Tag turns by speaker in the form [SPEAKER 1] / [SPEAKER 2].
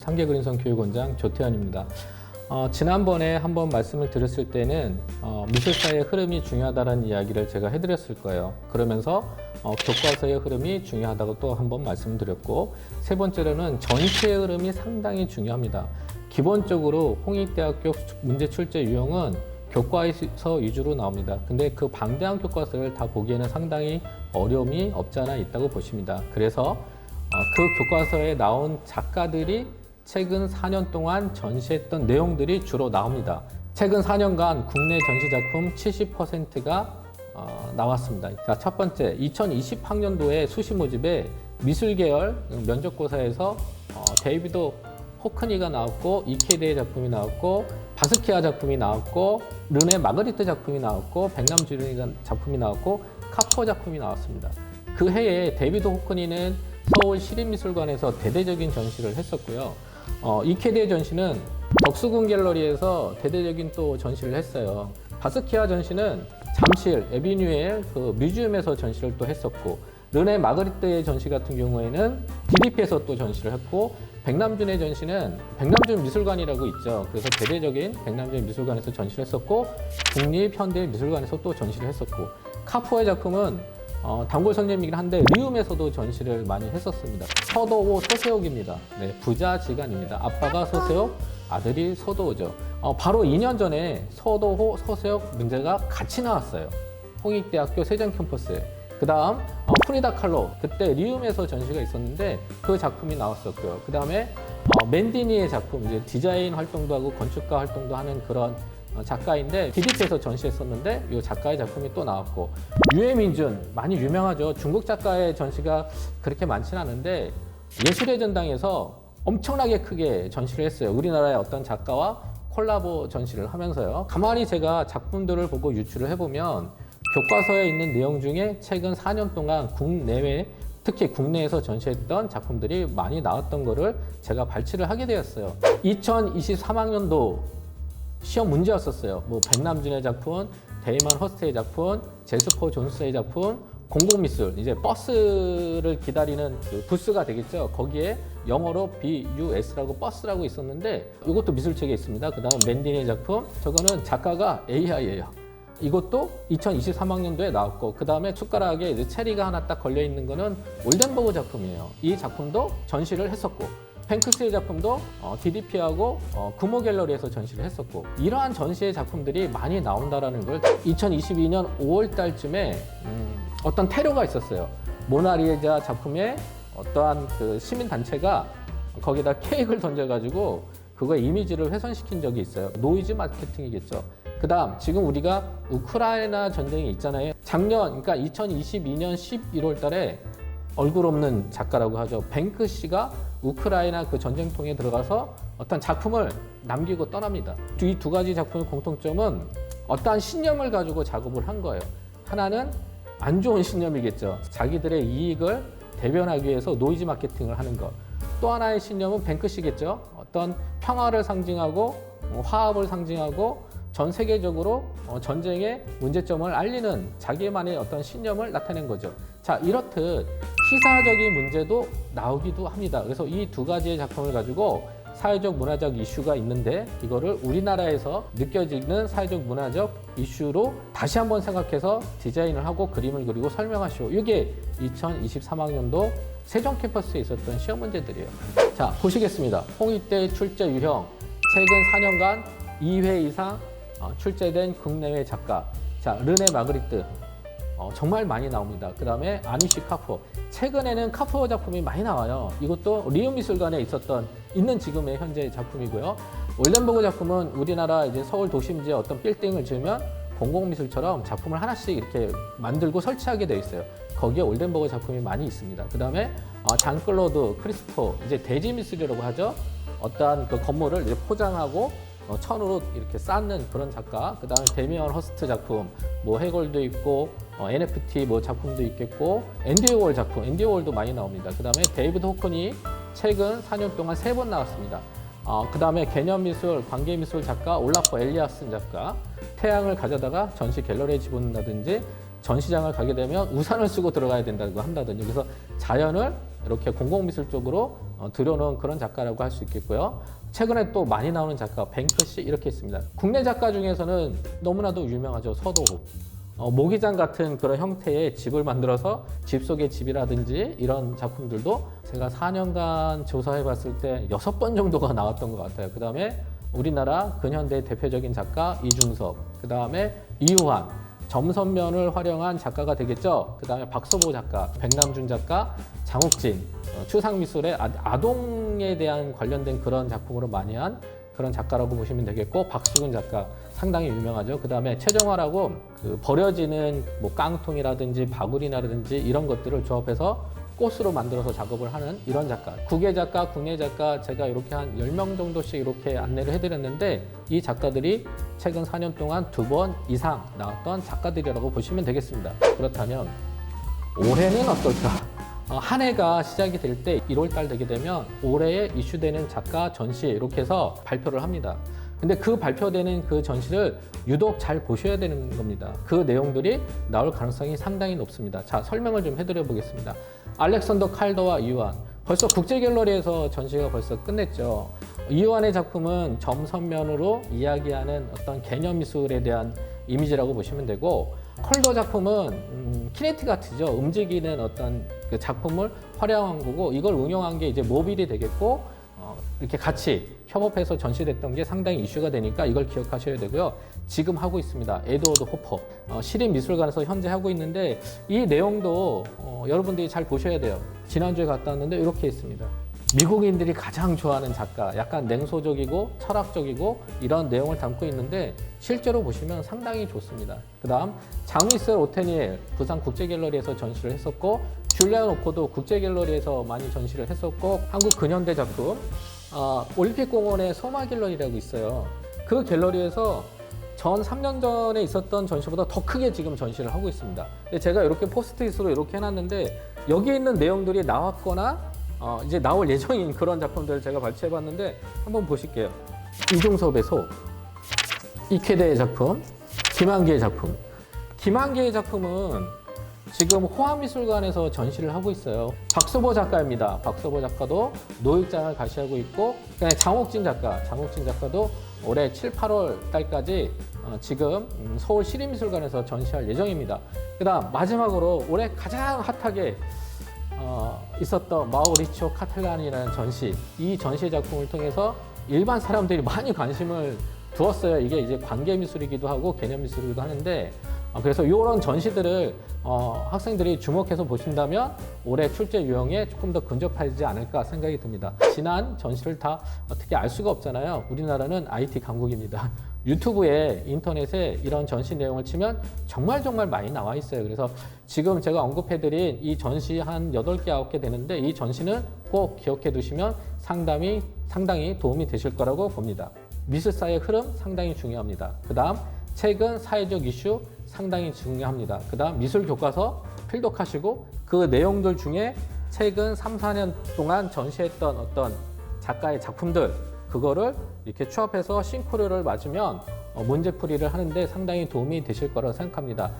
[SPEAKER 1] 상계그린성 교육원장 조태현입니다. 지난번에 한번 말씀을 드렸을 때는 미술사의 흐름이 중요하다는 이야기를 제가 해드렸을 거예요. 그러면서 교과서의 흐름이 중요하다고 또 한번 말씀드렸고, 세 번째로는 전시의 흐름이 상당히 중요합니다. 기본적으로 홍익대학교 문제 출제 유형은 교과서 위주로 나옵니다. 근데 그 방대한 교과서를 다 보기에는 상당히 어려움이 없지 않아 있다고 보십니다. 그래서 그 교과서에 나온 작가들이 최근 4년 동안 전시했던 내용들이 주로 나옵니다. 최근 4년간 국내 전시 작품 70%가 나왔습니다. 자, 첫 번째, 2020학년도에 수시 모집에 미술 계열 면접고사에서 데이비드 호크니가 나왔고, 이케데의 작품이 나왔고, 바스키아 작품이 나왔고, 르네 마그리트 작품이 나왔고, 백남주린이가 작품이 나왔고, 카포 작품이 나왔습니다. 그 해에 데이비드 호크니는 서울 시립미술관에서 대대적인 전시를 했었고요. 이케데 전시는 덕수궁 갤러리에서 대대적인 또 전시를 했어요. 바스키아 전시는 잠실 에비뉴엘 그 뮤지엄에서 전시를 또 했었고, 르네 마그리트의 전시 같은 경우에는 DDP에서 또 전시를 했고, 백남준의 전시는 백남준 미술관이라고 있죠. 그래서 대대적인 백남준 미술관에서 전시를 했었고, 국립현대미술관에서 또 전시를 했었고, 카포의 작품은 단골 선생님이긴 한데 리움에서도 전시를 많이 했었습니다. 서도호 서세옥입니다. 네, 부자지간입니다. 아빠가 서세옥, 아들이 서도호죠. 바로 2년 전에 서도호, 서세옥 문제가 같이 나왔어요. 홍익대학교 세전 캠퍼스에. 그 다음 프리다 칼로, 그때 리움에서 전시가 있었는데 그 작품이 나왔었고요. 그 다음에 맨디니의 작품, 이제 디자인 활동도 하고 건축가 활동도 하는 그런 작가인데 DDP에서 전시했었는데 이 작가의 작품이 또 나왔고, 유해민준 많이 유명하죠. 중국 작가의 전시가 그렇게 많지는 않은데 예술의 전당에서 엄청나게 크게 전시를 했어요. 우리나라의 어떤 작가와 콜라보 전시를 하면서요. 가만히 제가 작품들을 보고 유추를 해보면 교과서에 있는 내용 중에 최근 4년 동안 국내외, 특히 국내에서 전시했던 작품들이 많이 나왔던 거를 제가 발췌를 하게 되었어요. 2023학년도 시험 문제였었어요. 뭐 백남준의 작품, 데이먼 허스트의 작품, 제스퍼 존스의 작품, 공공미술, 이제 버스를 기다리는 그 부스가 되겠죠. 거기에 영어로 BUS라고 버스라고 있었는데 이것도 미술책에 있습니다. 그 다음 맨디니의 작품, 저거는 작가가 AI예요. 이것도 2023학년도에 나왔고, 그 다음에 숟가락에 이제 체리가 하나 딱 걸려 있는 거는 올덴버그 작품이에요. 이 작품도 전시를 했었고, 뱅크스의 작품도 DDP하고 구모 갤러리에서 전시를 했었고, 이러한 전시의 작품들이 많이 나온다라는 걸 2022년 5월 달쯤에 어떤 테러가 있었어요. 모나리자 작품에 어떠한 그 시민단체가 거기다 케이크를 던져가지고 그거의 이미지를 훼손시킨 적이 있어요. 노이즈 마케팅이겠죠. 그 다음, 지금 우리가 우크라이나 전쟁이 있잖아요. 작년, 그러니까 2022년 11월 달에 얼굴 없는 작가라고 하죠. 뱅크시가 우크라이나 그 전쟁통에 들어가서 어떤 작품을 남기고 떠납니다. 이 두 가지 작품의 공통점은 어떠한 신념을 가지고 작업을 한 거예요. 하나는 안 좋은 신념이겠죠. 자기들의 이익을 대변하기 위해서 노이즈 마케팅을 하는 것. 또 하나의 신념은 뱅크시겠죠. 어떤 평화를 상징하고 화합을 상징하고 전 세계적으로 전쟁의 문제점을 알리는 자기만의 어떤 신념을 나타낸 거죠. 자, 이렇듯 시사적인 문제도 나오기도 합니다. 그래서 이 두 가지의 작품을 가지고 사회적 문화적 이슈가 있는데, 이거를 우리나라에서 느껴지는 사회적 문화적 이슈로 다시 한번 생각해서 디자인을 하고 그림을 그리고 설명하시오. 이게 2023학년도 세종 캠퍼스에 있었던 시험 문제들이에요. 자, 보시겠습니다. 홍익대 출제 유형, 최근 4년간 2회 이상 출제된 국내외 작가. 자, 르네 마그리트 정말 많이 나옵니다. 그 다음에 아니시 카포, 최근에는 카포 작품이 많이 나와요. 이것도 리움 미술관에 있는 지금의 현재 작품이고요. 올덴버그 작품은 우리나라 이제 서울 도심지에 어떤 빌딩을 지으면 공공미술처럼 작품을 하나씩 이렇게 만들고 설치하게 돼 있어요. 거기에 올덴버그 작품이 많이 있습니다. 그 다음에 장클로드 크리스토, 이제 대지미술이라고 하죠. 어떠한 그 건물을 이제 포장하고 천으로 이렇게 쌓는 그런 작가. 그 다음에 데미언 허스트 작품, 뭐 해골도 있고 NFT 뭐 작품도 있겠고, 앤디 워홀 작품, 앤디 워홀도 많이 나옵니다. 그 다음에 데이비드 호크니 최근 4년 동안 3번 나왔습니다. 그 다음에 개념미술, 관계미술 작가 올라프 엘리아슨 작가, 태양을 가져다가 전시 갤러리에 집어넣는다든지, 전시장을 가게 되면 우산을 쓰고 들어가야 된다고 한다든지, 그래서 자연을 이렇게 공공미술 쪽으로 들여놓은 그런 작가라고 할 수 있겠고요. 최근에 또 많이 나오는 작가 뱅크시 이렇게 있습니다. 국내 작가 중에서는 너무나도 유명하죠. 서도호. 모기장 같은 그런 형태의 집을 만들어서 집 속의 집이라든지 이런 작품들도 제가 4년간 조사해 봤을 때 6번 정도가 나왔던 것 같아요. 그 다음에 우리나라 근현대 대표적인 작가 이중섭, 그 다음에 이유환, 점선면을 활용한 작가가 되겠죠. 그 다음에 박서보 작가, 백남준 작가, 장욱진, 추상미술의 아동에 대한 관련된 그런 작품으로 많이 한 그런 작가라고 보시면 되겠고, 박수근 작가 상당히 유명하죠. 그 다음에 최정화라고 그 버려지는 뭐 깡통이라든지 바구니라든지 이런 것들을 조합해서 꽃으로 만들어서 작업을 하는 이런 작가. 국외 작가, 국내 작가 제가 이렇게 한 10명 정도씩 이렇게 안내를 해드렸는데 이 작가들이 최근 4년 동안 2번 이상 나왔던 작가들이라고 보시면 되겠습니다. 그렇다면 올해는 어떨까? 한 해가 시작이 될 때 1월 달 되게 되면 올해에 이슈되는 작가 전시 이렇게 해서 발표를 합니다. 근데 그 발표되는 그 전시를 유독 잘 보셔야 되는 겁니다. 그 내용들이 나올 가능성이 상당히 높습니다. 자, 설명을 좀 해드려 보겠습니다. 알렉산더 칼더와 이유환. 벌써 국제갤러리에서 전시가 벌써 끝냈죠. 이유환의 작품은 점선면으로 이야기하는 어떤 개념 미술에 대한 이미지라고 보시면 되고, 컬더 작품은 키네틱 아트죠. 움직이는 어떤 그 작품을 활용한 거고, 이걸 응용한 게 이제 모빌이 되겠고, 이렇게 같이 협업해서 전시됐던 게 상당히 이슈가 되니까 이걸 기억하셔야 되고요. 지금 하고 있습니다. 에드워드 호퍼 시립미술관에서 현재 하고 있는데 이 내용도 여러분들이 잘 보셔야 돼요. 지난주에 갔다 왔는데 이렇게 있습니다. 미국인들이 가장 좋아하는 작가, 약간 냉소적이고 철학적이고 이런 내용을 담고 있는데 실제로 보시면 상당히 좋습니다. 그 다음 장미셀 오테니엘 부산 국제갤러리에서 전시를 했었고, 줄리안 오코도 국제갤러리에서 많이 전시를 했었고, 한국 근현대 작품 올림픽공원에 소마갤러리라고 있어요. 그 갤러리에서 전 3년 전에 있었던 전시보다 더 크게 지금 전시를 하고 있습니다. 근데 제가 이렇게 포스트잇으로 이렇게 해놨는데 여기 있는 내용들이 나왔거나 이제 나올 예정인 그런 작품들을 제가 발췌해봤는데 한번 보실게요. 이중섭의 소, 이쾌대의 작품, 김한계의 작품. 김한계의 작품은 지금 호암미술관에서 전시를 하고 있어요. 박서보 작가입니다. 박서보 작가도 노익장을 가시하고 있고, 그다음에 장옥진 작가도 올해 7, 8월 달까지 지금 서울 시립미술관에서 전시할 예정입니다. 그다음 마지막으로 올해 가장 핫하게 있었던 마우리치오 카텔란이라는 전시, 이 전시 작품을 통해서 일반 사람들이 많이 관심을 두었어요. 이게 이제 관계미술이기도 하고 개념미술이기도 하는데, 그래서 이런 전시들을 학생들이 주목해서 보신다면 올해 출제 유형에 조금 더 근접하지 않을까 생각이 듭니다. 지난 전시를 다 어떻게 알 수가 없잖아요. 우리나라는 IT 강국입니다. 유튜브에 인터넷에 이런 전시 내용을 치면 정말 많이 나와 있어요. 그래서 지금 제가 언급해드린 이 전시 한 8개, 9개 되는데 이 전시는 꼭 기억해 두시면 상당히 도움이 되실 거라고 봅니다. 미술사의 흐름 상당히 중요합니다. 그 다음 최근 사회적 이슈 상당히 중요합니다. 그 다음 미술 교과서 필독하시고 그 내용들 중에 최근 3, 4년 동안 전시했던 어떤 작가의 작품들, 그거를 이렇게 추합해서 싱크로를 맞으면 문제풀이를 하는데 상당히 도움이 되실 거라고 생각합니다.